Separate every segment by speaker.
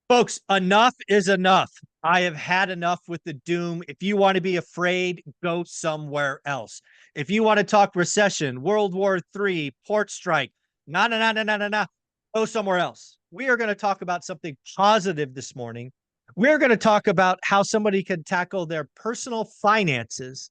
Speaker 1: Folks, enough is enough. I have had enough with the doom. If you want to be afraid, go somewhere else. If you want to talk recession, World War III, port strike, no, go somewhere else. We are going to talk about something positive this morning. We're going to talk about how somebody can tackle their personal finances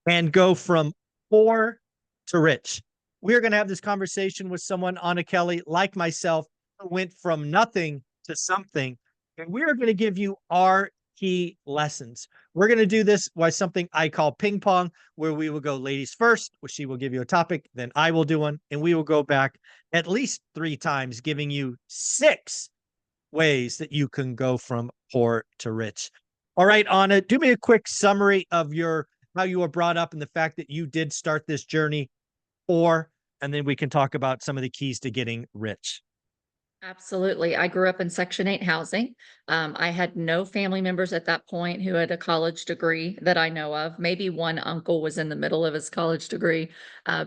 Speaker 1: and go from poor to rich. We're going to have this conversation with someone, Anna Kelly, like myself, who went from nothing to something. And we are going to give you our key lessons. We're going to do this by something I call ping pong, where we will go ladies first, where she will give you a topic, then I will do one, and we will go back at least 3 times, giving you 6 ways that you can go from poor to rich. All right, Anna, do me a quick summary of your how you were brought up and the fact that you did start this journey poor, and then we can talk about some of the keys to getting rich.
Speaker 2: Absolutely. I grew up in Section 8 housing. I had no family members at that point who had a college degree that I know of. Maybe one uncle was in the middle of his college degree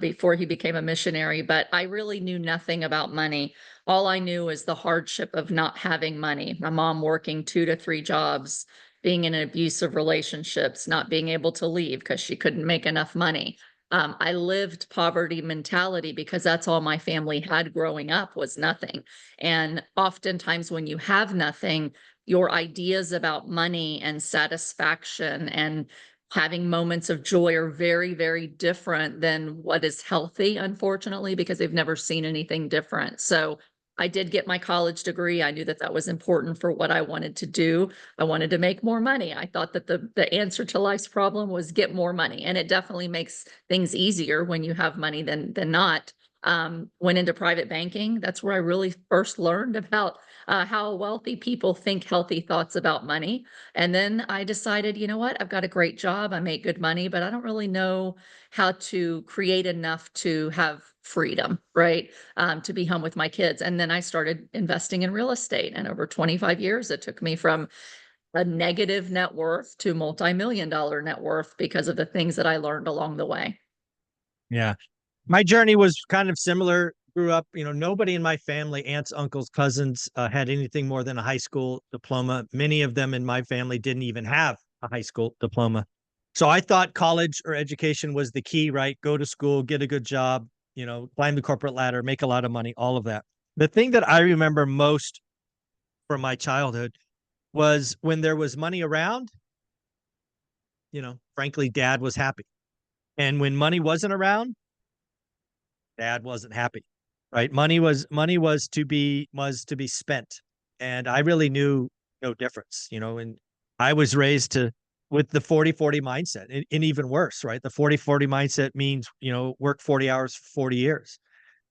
Speaker 2: before he became a missionary, but I really knew nothing about money. All I knew was the hardship of not having money. My mom working 2 to 3 jobs, being in abusive relationships, not being able to leave because she couldn't make enough money. I lived poverty mentality because that's all my family had growing up was nothing. And oftentimes, when you have nothing, your ideas about money and satisfaction and having moments of joy are very, very different than what is healthy, unfortunately, because they've never seen anything different. So I did get my college degree. I knew that that was important for what I wanted to do. I wanted to make more money. I thought that the answer to life's problem was get more money, and it definitely makes things easier when you have money than not. Went into private banking. That's where I really first learned about how wealthy people think healthy thoughts about money. And then I decided, you know what? I've got a great job. I make good money, but I don't really know how to create enough to have freedom, right? To be home with my kids. And then I started investing in real estate. And over 25 years, it took me from a negative net worth to multi-million dollar net worth because of the things that I learned along the way.
Speaker 1: Yeah. My journey was kind of similar. Grew up, nobody in my family, aunts, uncles, cousins, had anything more than a high school diploma. Many of them in my family didn't even have a high school diploma. So I thought college or education was the key, right? Go to school, get a good job, climb the corporate ladder, make a lot of money, all of that. The thing that I remember most from my childhood was when there was money around, frankly, dad was happy. And when money wasn't around, dad wasn't happy, right? Money was to be spent, and I really knew no difference, and I was raised to with the 40-40 mindset, and even worse, right? The 40-40 mindset means, work 40 hours for 40 years.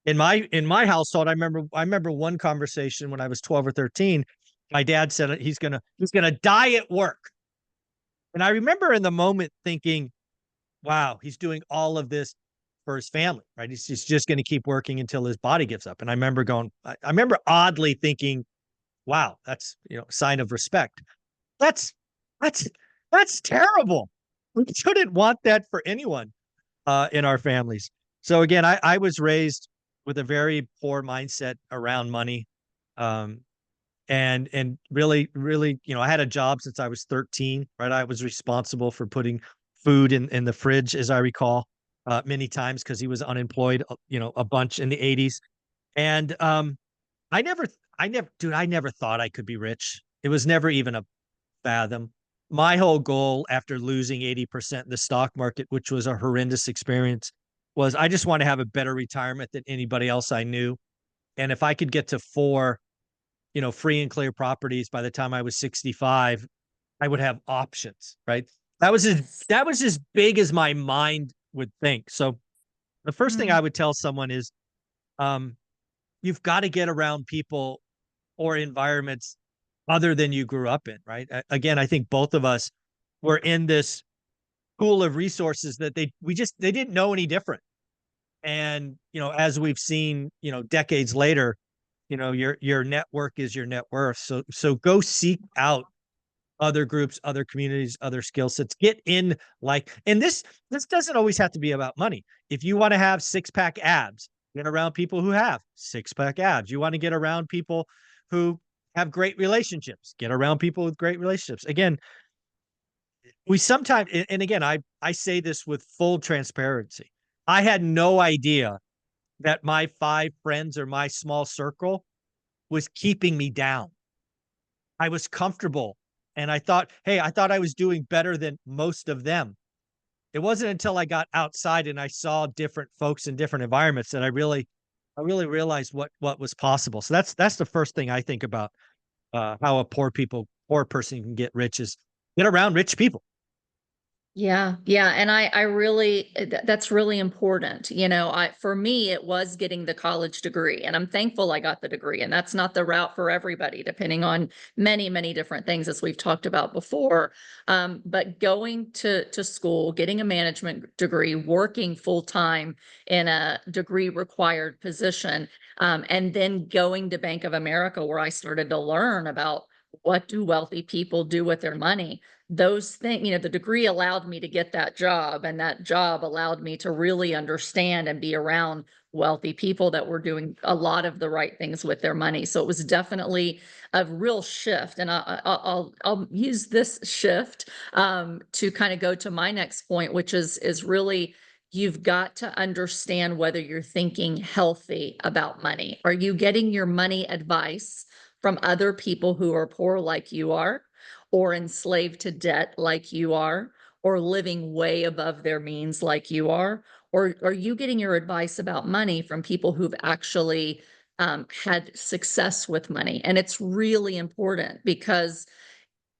Speaker 1: In my household, I remember one conversation when I was 12 or 13. My dad said he's gonna die at work. And I remember in the moment thinking, wow, he's doing all of this for his family, right? He's just going to keep working until his body gives up. And I remember oddly thinking, wow, that's, a sign of respect. That's, that's, that's terrible. We shouldn't want that for anyone in our families. So again, I was raised with a very poor mindset around money. Um, and really, I had a job since I was 13, right? I was responsible for putting food in the fridge, as I recall, many times because he was unemployed, a bunch in the 80s. And I never, dude, I never thought I could be rich. It was never even a fathom. My whole goal after losing 80% in the stock market, which was a horrendous experience, was I just want to have a better retirement than anybody else I knew. And if I could get to four, free and clear properties by the time I was 65, I would have options, right? That was as
Speaker 2: Yes.
Speaker 1: that was as big as my mind would think. So the first thing I would tell someone is, um, you've got to get around people or environments other than you grew up in, right? Again, I think both of us were in this pool of resources that they didn't know any different. And, as we've seen, decades later, your network is your net worth. So go seek out other groups, other communities, other skill sets. Get in and this doesn't always have to be about money. If you want to have six-pack abs, get around people who have six-pack abs. You want to get around people who have great relationships, get around people with great relationships. Again, we sometimes, and again, I say this with full transparency. I had no idea that my 5 friends or my small circle was keeping me down. I was comfortable and I thought, hey, I thought I was doing better than most of them. It wasn't until I got outside and I saw different folks in different environments that I really realized what was possible. So that's the first thing I think about how a poor person can get rich is get around rich people.
Speaker 2: Yeah, yeah, and I really that's really important. You know, for me it was getting the college degree, and I'm thankful I got the degree. And that's not the route for everybody, depending on many, many different things as we've talked about before. But going to school, getting a management degree, working full time in a degree required position, and then going to Bank of America, where I started to learn about what do wealthy people do with their money. Those things, the degree allowed me to get that job, and that job allowed me to really understand and be around wealthy people that were doing a lot of the right things with their money. So it was definitely a real shift. And I'll use this shift to kind of go to my next point, which is really you've got to understand whether you're thinking healthy about money. Are you getting your money advice from other people who are poor like you are, or enslaved to debt like you are, or living way above their means like you are? Or are you getting your advice about money from people who've actually had success with money? And it's really important because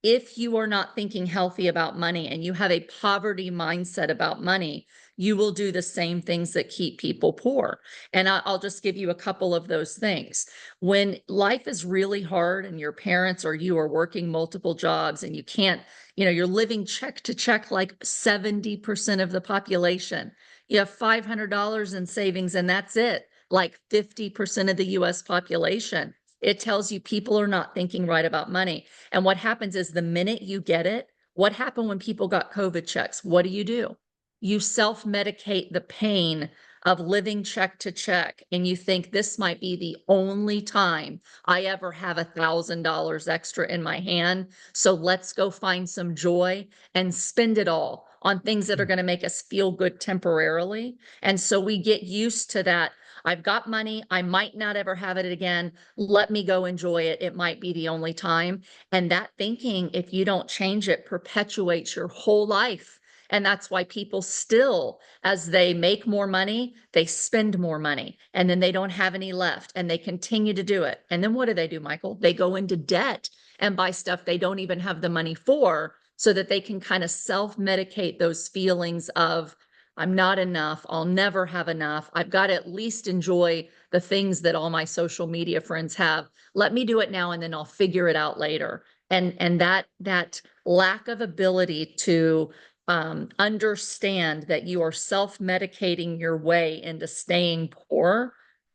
Speaker 2: if you are not thinking healthy about money and you have a poverty mindset about money, you will do the same things that keep people poor. And I'll just give you a couple of those things. When life is really hard and your parents or you are working multiple jobs and you can't, you're living check to check like 70% of the population. You have $500 in savings and that's it, like 50% of the US population. It tells you people are not thinking right about money. And what happens is the minute you get it, what happened when people got COVID checks? What do? You self-medicate the pain of living check to check, and you think this might be the only time I ever have $1,000 extra in my hand. So let's go find some joy and spend it all on things that are
Speaker 1: Mm.
Speaker 2: going to make us feel good temporarily. And so we get used to that. I've got money. I might not ever have it again. Let me go enjoy it. It might be the only time. And that thinking, if you don't change it, perpetuates your whole life. And that's why people still, as they make more money, they spend more money and then they don't have any left and they continue to do it. And then what do, Michael? They go into debt and buy stuff they don't even have the money for so that they can kind of self medicate those feelings of, I'm not enough. I'll never have enough. I've got to at least enjoy the things that all my social media friends have. Let me do it now and then I'll figure it out later. And that lack of ability to understand that you are self-medicating your way into staying poor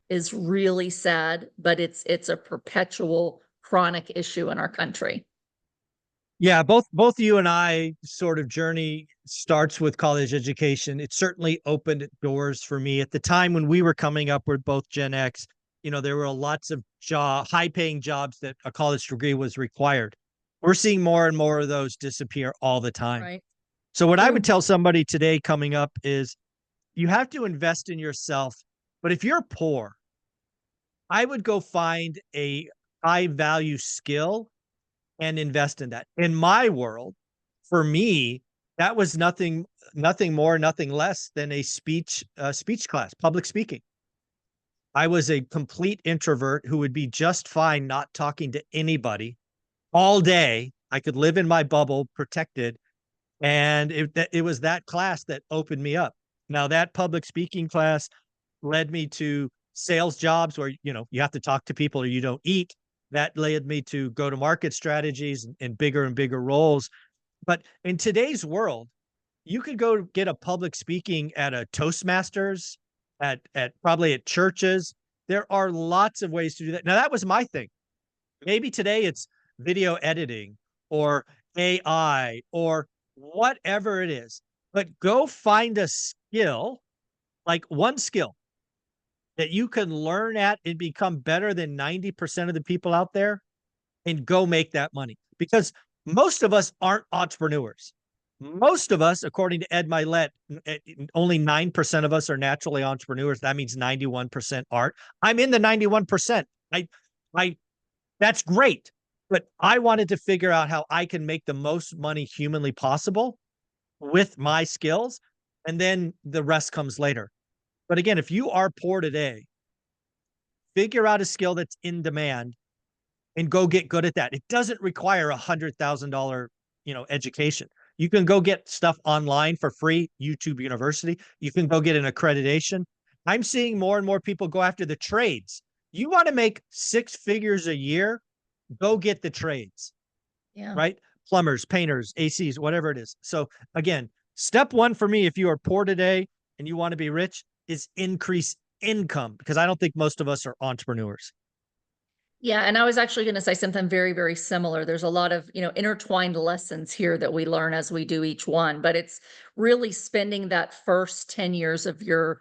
Speaker 2: is really sad, but it's a perpetual chronic issue in our country.
Speaker 1: Yeah, both you and I sort of journey starts with college education. It certainly opened doors for me at the time when we were coming up with both Gen X. There were lots of high-paying jobs that a college degree was required. We're seeing more and more of those disappear all the time.
Speaker 2: Right.
Speaker 1: So what I would
Speaker 2: True.
Speaker 1: tell somebody today coming up is you have to invest in yourself. But if you're poor, I would go find a high value skill and invest in that. In my world, for me, that was nothing more, nothing less than a speech class, public speaking. I was a complete introvert who would be just fine not talking to anybody all day. I could live in my bubble, protected, and it was that class that opened me up. Now that public speaking class led me to sales jobs where you have to talk to people or you don't eat. That led me to go to market strategies and bigger and bigger roles. But in today's world, you could go get a public speaking at a Toastmasters, at probably at churches. There are lots of ways to do that. Now that was my thing. Maybe today it's video editing or AI or whatever it is. But go find a skill, like one skill that you can learn at and become better than 90% of the people out there and go make that money. Because most of us aren't entrepreneurs. Most of us, according to Ed Milet, only 9% of us are naturally entrepreneurs. That means 91% aren't. I'm in the 91%. I, I, that's great. But I wanted to figure out how I can make the most money humanly possible with my skills. And then the rest comes later. But again, if you are poor today, figure out a skill that's in demand and go get good at that. It doesn't require $100,000, education. You can go get stuff online for free, YouTube University. You can go get an accreditation. I'm seeing more and more people go after the trades. You want to make six figures a year, go get the trades,
Speaker 2: Yeah.
Speaker 1: right? Plumbers, painters, ACs, whatever it is. So again, step one for me, if you are poor today and you want to be rich, is increase income, because I don't think most of us are entrepreneurs.
Speaker 2: Yeah, and I was actually going to say something very, very similar. There's a lot of, intertwined lessons here that we learn as we do each one, but it's really spending that first 10 years of your,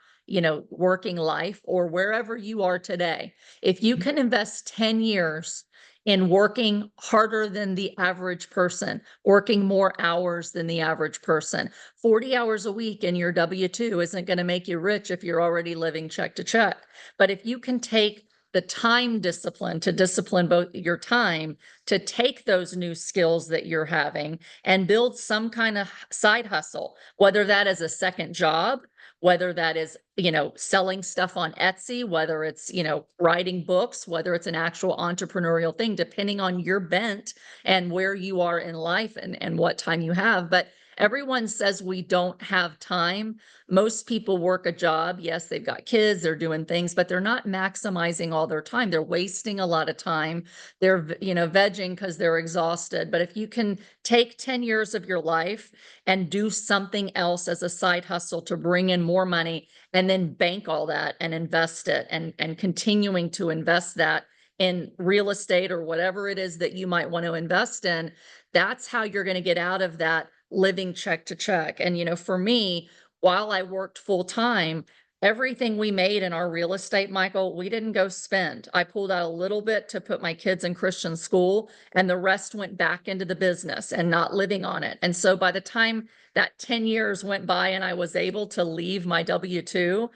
Speaker 2: working life or wherever you are today. If you can invest 10 years in working harder than the average person, working more hours than the average person, 40 hours a week in your W-2 isn't going to make you rich if you're already living check to check. But if you can take the time discipline to discipline both your time to take those new skills that you're having and build some kind of side hustle, whether that is a second job, whether that is, selling stuff on Etsy, whether it's, writing books, whether it's an actual entrepreneurial thing, depending on your bent and where you are in life and what time you have. But everyone says we don't have time. Most people work a job. Yes, they've got kids, they're doing things, but they're not maximizing all their time. They're wasting a lot of time. They're, vegging because they're exhausted. But if you can take 10 years of your life and do something else as a side hustle to bring in more money and then bank all that and invest it and continuing to invest that in real estate or whatever it is that you might want to invest in, that's how you're going to get out of that living check to check. And, for me, while I worked full time, everything we made in our real estate, Michael, we didn't go spend. I pulled out a little bit to put my kids in Christian school, and the rest went back into the business and not living on it. And so by the time that 10 years went by and I was able to leave my W-2,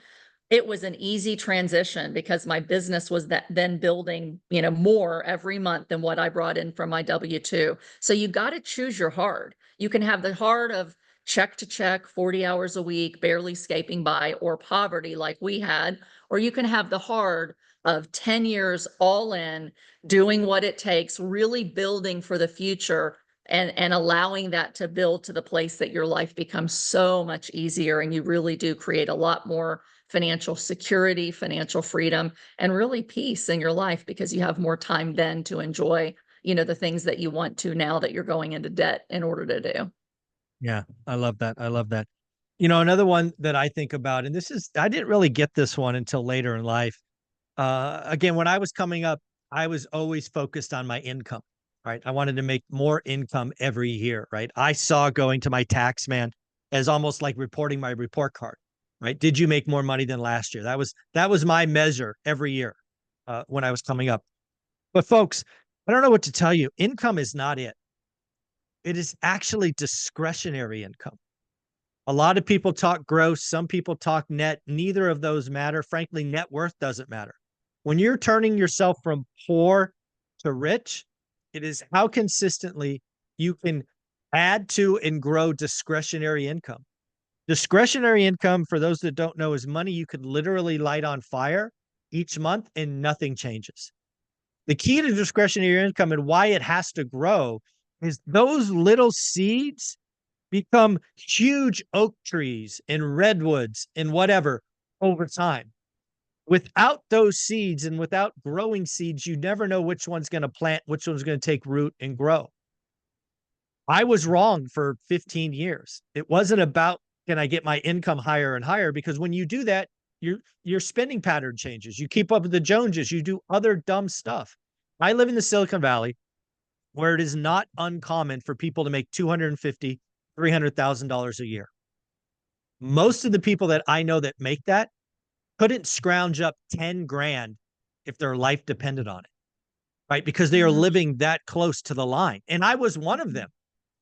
Speaker 2: it was an easy transition because my business was then building, more every month than what I brought in from my W-2. So you got to choose your hard. You can have the hard of check to check, 40 hours a week, barely scaping by, or poverty like we had, or you can have the hard of 10 years all in, doing what it takes, really building for the future and allowing that to build to the place that your life becomes so much easier and you really do create a lot more financial security, financial freedom, and really peace in your life because you have more time then to enjoy, the things that you want to now that you're going into debt in order to do.
Speaker 1: Yeah, I love that. I love that. Another one that I think about, and I didn't really get this one until later in life. Again, when I was coming up, I was always focused on my income, right? I wanted to make more income every year, right? I saw going to my tax man as almost like reporting my report card, right? Did you make more money than last year? That was my measure every year when I was coming up. But folks, I don't know what to tell you. Income is not it. It is actually discretionary income. A lot of people talk gross, some people talk net. Neither of those matter. Frankly, net worth doesn't matter. When you're turning yourself from poor to rich, it is how consistently you can add to and grow discretionary income. Discretionary income, for those that don't know, is money you could literally light on fire each month and nothing changes. The key to discretionary income and why it has to grow is those little seeds become huge oak trees and redwoods and whatever over time. Without those seeds and without growing seeds, you never know which one's going to plant, which one's going to take root and grow. I was wrong for 15 years. It wasn't about can I get my income higher and higher, because when you do that, your spending pattern changes. You keep up with the Joneses, you do other dumb stuff. I live in the Silicon Valley where it is not uncommon for people to make $250,000, $300,000 a year. Most of the people that I know that make that couldn't scrounge up 10 grand if their life depended on it. right? Because they are
Speaker 2: Mhm.
Speaker 1: living that close to the line. And I was one of them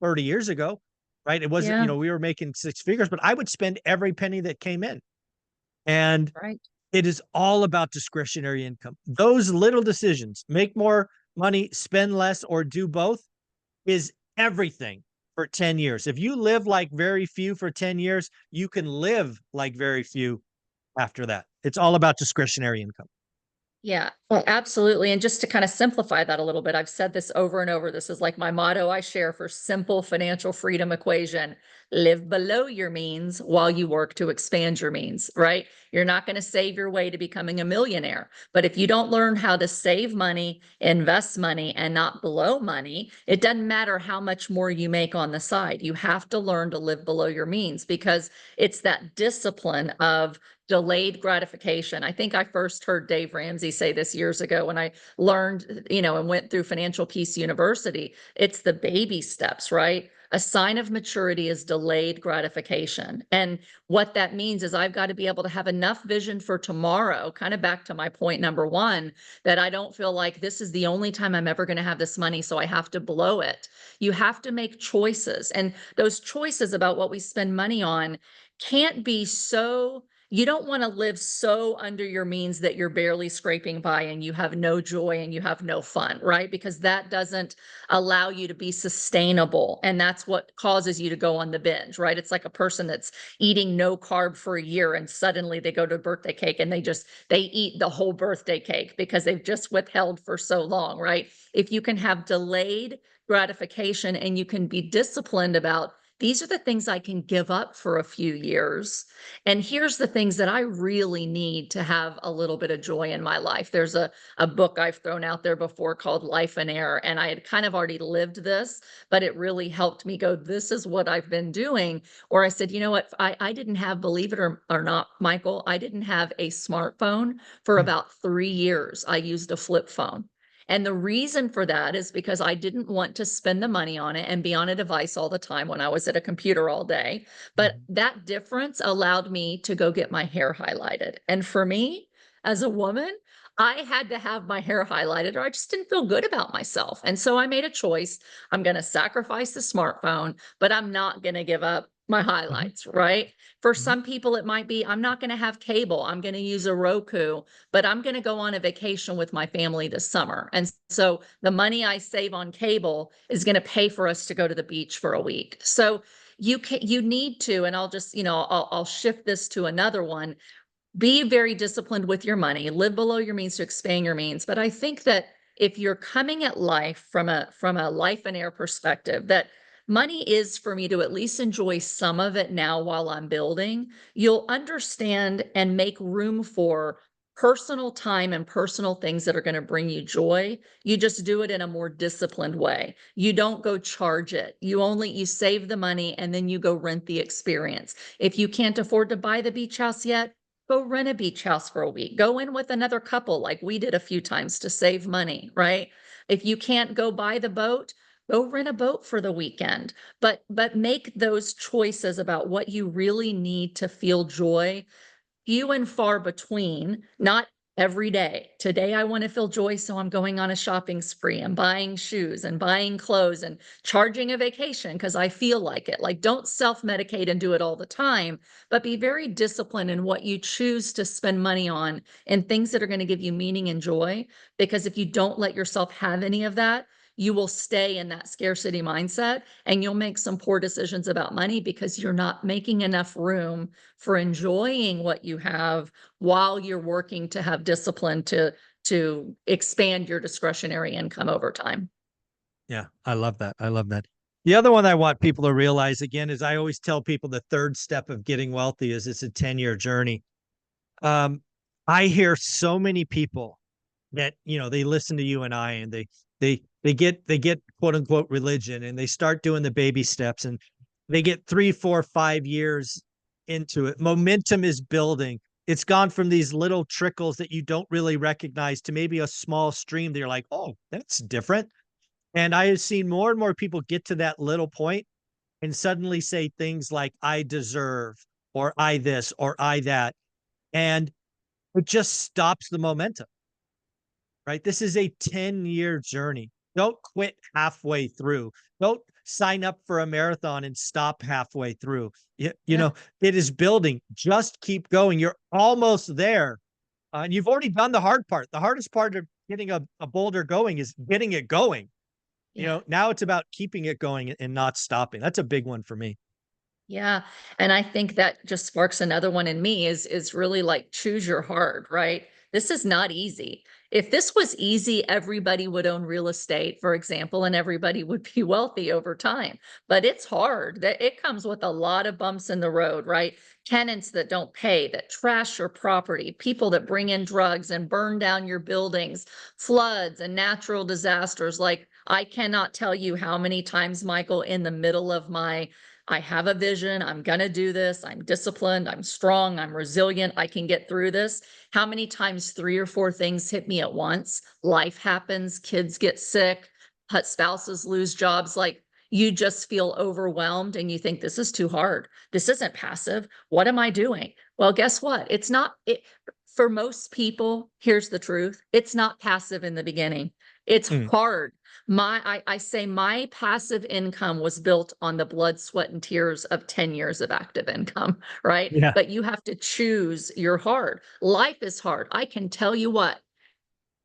Speaker 1: 30 years ago, right? It wasn't,
Speaker 2: Yeah,
Speaker 1: we were making six figures, but I would spend every penny that came in. And
Speaker 2: right.
Speaker 1: it is all about discretionary income. Those little decisions, make more money, spend less, or do both, is everything for 10 years. If you live like very few for 10 years, you can live like very few after that. It's all about discretionary income.
Speaker 2: Yeah, well, absolutely. And just to kind of simplify that a little bit, I've said this over and over. This is like my motto I share for simple financial freedom equation. Live below your means while you work to expand your means, right? You're not going to save your way to becoming a millionaire. But if you don't learn how to save money, invest money, and not blow money, it doesn't matter how much more you make on the side. You have to learn to live below your means because it's that discipline of delayed gratification. I think I first heard Dave Ramsey say this years ago when I learned, and went through Financial Peace University. It's the baby steps, right? A sign of maturity is delayed gratification. And what that means is I've got to be able to have enough vision for tomorrow, kind of back to my point number one, that I don't feel like this is the only time I'm ever going to have this money, so I have to blow it. You have to make choices. And those choices about what we spend money on can't be so you don't want to live so under your means that you're barely scraping by and you have no joy and you have no fun, right? Because that doesn't allow you to be sustainable. And that's what causes you to go on the binge, right? It's like a person that's eating no carb for a year and suddenly they go to a birthday cake and they eat the whole birthday cake because they've just withheld for so long, right? If you can have delayed gratification and you can be disciplined about these are the things I can give up for a few years, and here's the things that I really need to have a little bit of joy in my life. There's a book I've thrown out there before called Life in Air, and I had kind of already lived this, but it really helped me go, this is what I've been doing. Or I said, you know what? I didn't have, believe it or not, Michael, I didn't have a smartphone for
Speaker 1: Mm,
Speaker 2: about 3 years. I used a flip phone. And the reason for that is because I didn't want to spend the money on it and be on a device all the time when I was at a computer all day. But
Speaker 1: mhm,
Speaker 2: that difference allowed me to go get my hair highlighted. And for me, as a woman, I had to have my hair highlighted or I just didn't feel good about myself. And so I made a choice. I'm going to sacrifice the smartphone, but I'm not going to give up my
Speaker 1: mhm,
Speaker 2: highlights, right? For
Speaker 1: mhm.
Speaker 2: some people, it might be I'm not going to have cable. I'm going to use a Roku, but I'm going to go on a vacation with my family this summer. And so the money I save on cable is going to pay for us to go to the beach for a week. So you need to, and I'll just, I'll shift this to another one. Be very disciplined with your money, live below your means to expand your means. But I think that if you're coming at life from a life and air perspective, that money is for me to at least enjoy some of it now while I'm building, you'll understand and make room for personal time and personal things that are going to bring you joy. You just do it in a more disciplined way. You don't go charge it. You save the money and then you go rent the experience. If you can't afford to buy the beach house yet, go rent a beach house for a week. Go in with another couple like we did a few times to save money, right? If you can't go buy the boat, go rent a boat for the weekend. But make those choices about what you really need to feel joy few and far between, not every day. Today, I want to feel joy, so I'm going on a shopping spree and buying shoes and buying clothes and charging a vacation because I feel like it. Like, don't self medicate and do it all the time, but be very disciplined in what you choose to spend money on and things that are going to give you meaning and joy. Because if you don't let yourself have any of that, you will stay in that scarcity mindset and you'll make some poor decisions about money because you're not making enough room for enjoying what you have while you're working to have discipline to expand your discretionary income over time.
Speaker 1: Yeah, I love that. I love that. The other one I want people to realize again is I always tell people the third step of getting wealthy is it's a 10-year journey. Um, I hear so many people that, they listen to you and I and they get quote unquote religion and they start doing the baby steps and they get 3, 4, 5 years into it. Momentum is building. It's gone from these little trickles that you don't really recognize to maybe a small stream that you're like, oh, that's different. And I have seen more and more people get to that little point and suddenly say things like, I deserve, or I this, or I that. And it just stops the momentum. right? This is a 10-year journey. Don't quit halfway through. Don't sign up for a marathon and stop halfway through. You
Speaker 2: Yeah.
Speaker 1: know, it is building. Just keep going. You're almost there. And you've already done the hard part. The hardest part of getting a boulder going is getting it going. You
Speaker 2: Yeah.
Speaker 1: know, now it's about keeping it going and not stopping. That's a big one for me.
Speaker 2: Yeah, and I think that just sparks another one in me is really like choose your hard, right? This is not easy. If this was easy, everybody would own real estate, for example, and everybody would be wealthy over time. But it's hard. That it comes with a lot of bumps in the road, right? Tenants that don't pay, that trash your property, people that bring in drugs and burn down your buildings, floods and natural disasters. Like I cannot tell you how many times, Michael, in the middle of my I have a vision. I'm going to do this. I'm disciplined. I'm strong. I'm resilient. I can get through this. How many times three or four things hit me at once? Life happens. Kids get sick. Spouses lose jobs. Like you just feel overwhelmed and you think this is too hard. This isn't passive. What am I doing? Well, guess what? It's not it for most people. Here's the truth. It's not passive in the beginning. It's
Speaker 1: Mm,
Speaker 2: hard. I say my passive income was built on the blood, sweat, and tears of 10 years of active income, right?
Speaker 1: yeah.
Speaker 2: But you have to choose your hard. Life is hard. I can tell you what,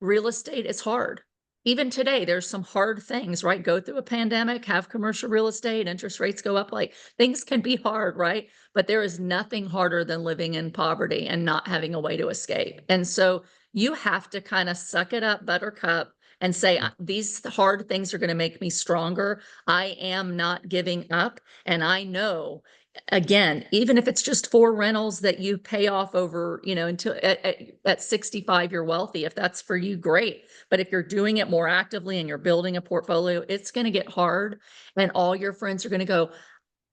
Speaker 2: real estate is hard. Even today, there's some hard things, right? Go through a pandemic, have commercial real estate, interest rates go up, like things can be hard, right? But there is nothing harder than living in poverty and not having a way to escape. And so you have to kind of suck it up, buttercup, and say,
Speaker 1: Mm,
Speaker 2: These hard things are going to make me stronger. I am not giving up. And I know again, even if it's just four rentals that you pay off over, until at 65, you're wealthy. If that's for you, great. But if you're doing it more actively and you're building a portfolio, it's going to get hard. And all your friends are going to go,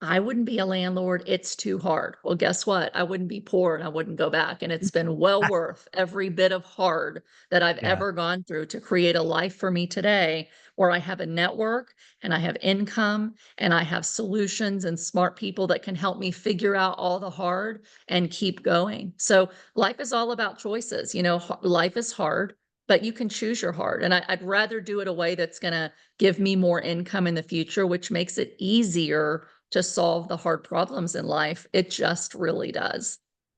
Speaker 2: I wouldn't be a landlord. It's too hard. Well, guess what? I wouldn't be poor and I wouldn't go back. And it's been well worth every bit of hard that I've
Speaker 1: yeah.
Speaker 2: ever gone through to create a life for me today where I have a network and I have income and I have solutions and smart people that can help me figure out all the hard and keep going. So life is all about choices. Life is hard, but you can choose your hard. And I'd rather do it a way that's going to give me more income in the future, which makes it easier to solve the hard problems in life. It just really does.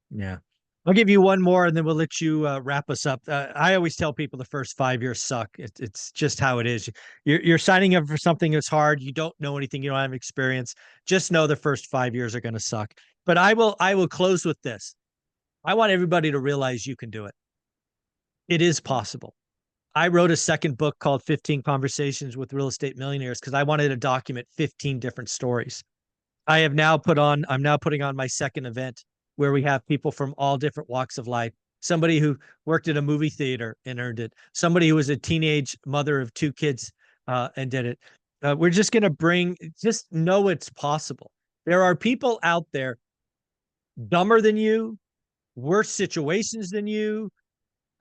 Speaker 1: Yeah. I'll give you one more and then we'll let you wrap us up. I always tell people the first 5 years suck. It's just how it is. You're signing up for something that's hard. You don't know anything. You don't have experience. Just know the first 5 years are going to suck. But I will close with this. I want everybody to realize you can do it. It is possible. I wrote a second book called 15 Conversations with Real Estate Millionaires because I wanted to document 15 different stories. I'm now putting on my second event where we have people from all different walks of life. Somebody who worked at a movie theater and earned it. Somebody who was a teenage mother of two kids and did it. We're just going to just know it's possible. There are people out there dumber than you, worse situations than you,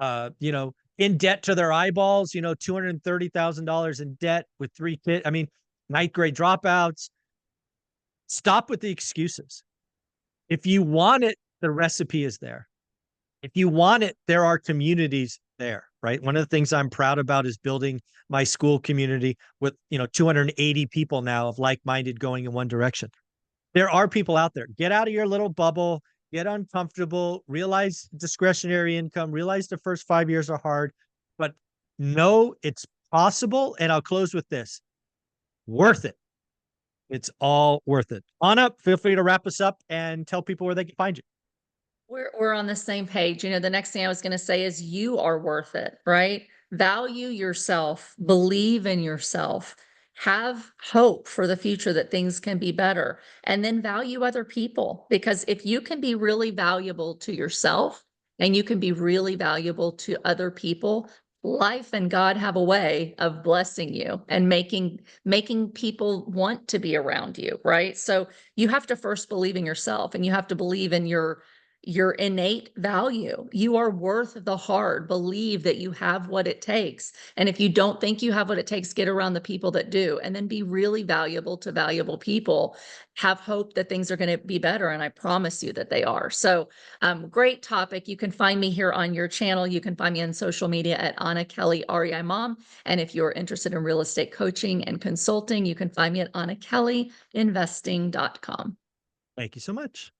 Speaker 1: in debt to their eyeballs, $230,000 in debt with three kids. I mean, ninth grade dropouts. Stop with the excuses. If you want it, the recipe is there. If you want it, there are communities there, right? One of the things I'm proud about is building my school community with, 280 people now of like-minded going in one direction. There are people out there. Get out of your little bubble, get uncomfortable, realize discretionary income, realize the first 5 years are hard, but know it's possible. And I'll close with this. Worth it. It's all worth it. Anna, feel free to wrap us up and tell people where they can find you.
Speaker 2: We're on the same page. The next thing I was going to say is you are worth it, right? Value yourself, believe in yourself, have hope for the future that things can be better, and then value other people. Because if you can be really valuable to yourself and you can be really valuable to other people, life and God have a way of blessing you and making people want to be around you, right? So you have to first believe in yourself and you have to believe in your innate value. You are worth the hard. Believe that you have what it takes. And if you don't think you have what it takes, get around the people that do, and then be really valuable to valuable people. Have hope that things are going to be better. And I promise you that they are. So, great topic. You can find me here on your channel. You can find me on social media at Anna Kelly, REI Mom. And if you're interested in real estate coaching and consulting, you can find me at annakelleyinvesting.com.
Speaker 1: Thank you so much.